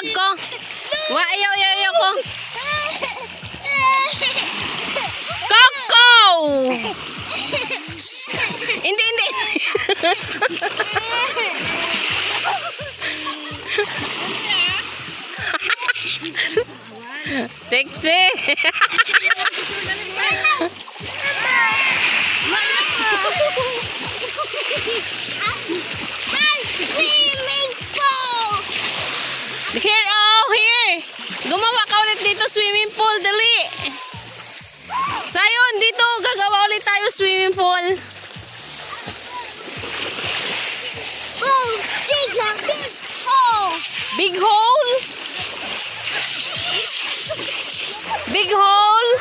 bag ko. Wa, ayaw ko. Coco! Hindi. Sexy. Here. Gumawa ka ulit dito swimming pool, dali. Sayon, dito gagawa ulit tayo swimming pool. Oh, big hole. Big hole? Big hole?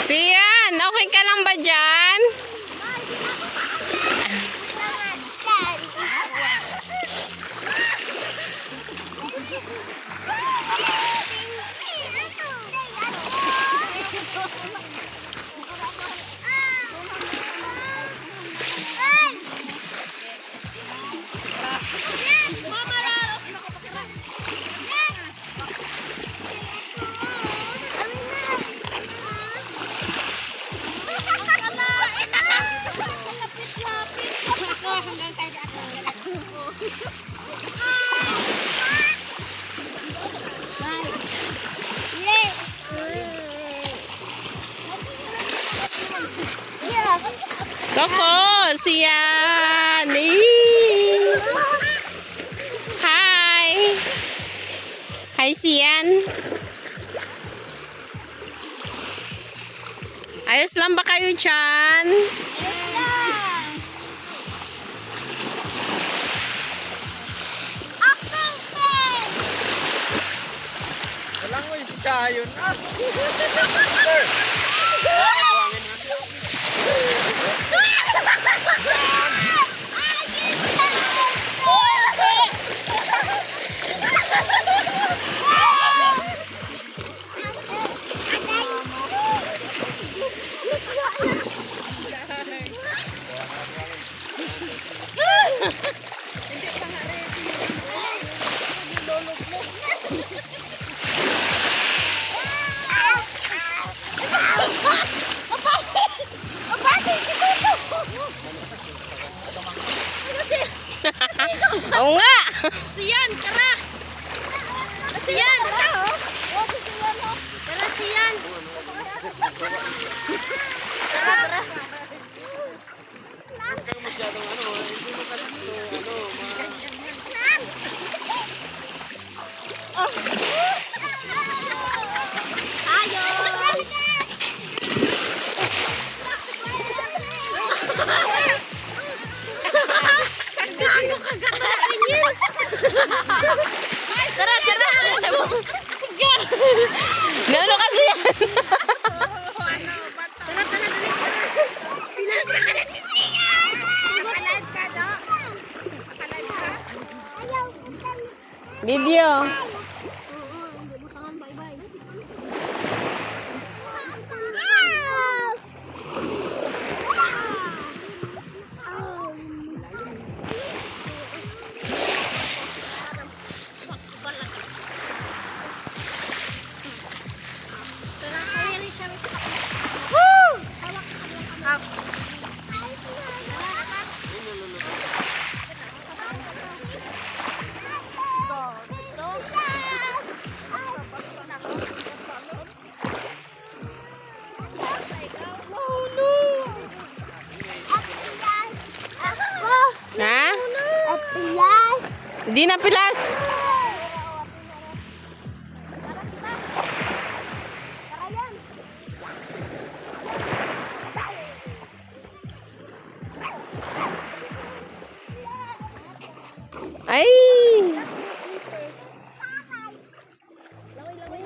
Sian, okay ka lang ba dyan? Coco, Sian. Hi. Hi, Sian. Ayos lang ba kayo dyan? Walang mo isisayon. Oo nga. Siyan, tara. Siyan. Tara, Siyan. Tara. Huwag kang masyadong hindi mo kasi Ayo. Gago ka gatarin yun. Tara. Gano kasi yan? Tara, dali. Pinaka ka na si Siyan. Kalad ka, no? Kalad ka? Ayaw. Video. Butangan, bye-bye. Ha? Pilas. Hindi na pilas. Ay! Laway.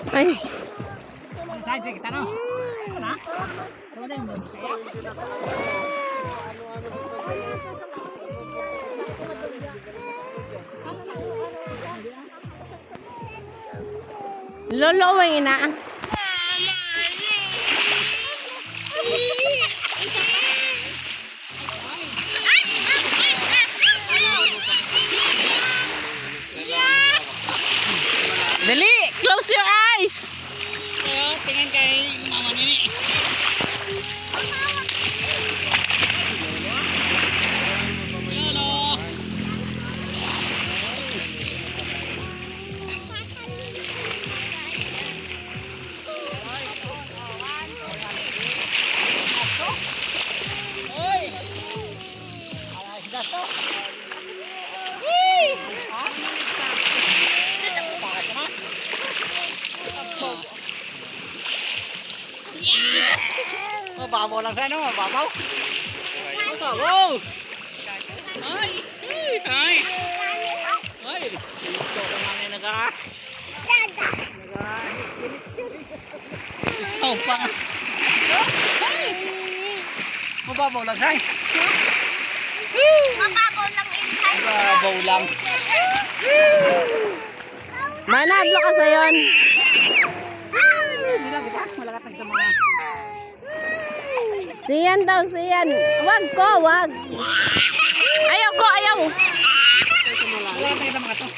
Ay. Lolowing na. Dali, close your eyes. Tingin kay mama nini. Mababaw lang sana, mababaw. Mababaw! Ay! Ay! Ay! Ito ka mga naga. Oh, pa. Mababaw lang say. Mababaw lang inside. Mababaw lang. Manadlo ka sa yon. Siyan daw, siyan. Wag ko, wag. Ayaw ko, ayaw. Wala tayo na mga to.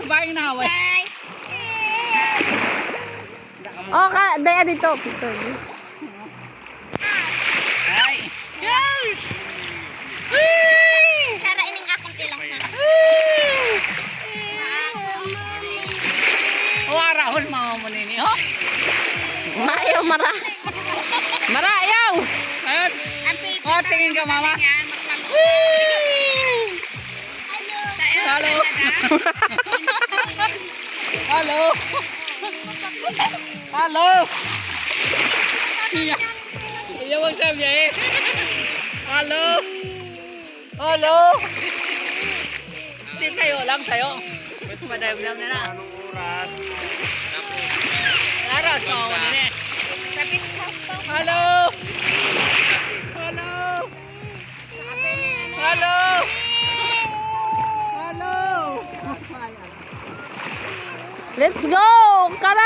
Baing na haway. O, daya dito. Picture. Ay! Cara ining akong tilang na. Warahol mga manini, oh! Ayaw, mara. Mara, ayaw. Ayun! Oh, tingin ka, mama. Hello! Hello! Hello! Iya. Iya, wag sabi eh. Hello! Hello! Hindi kayo lang sa'yo. Madayam-dayam na na. Anong oras? Aras mo ako nini. Hello! Hello! Hello! Hello! Let's go. Kara.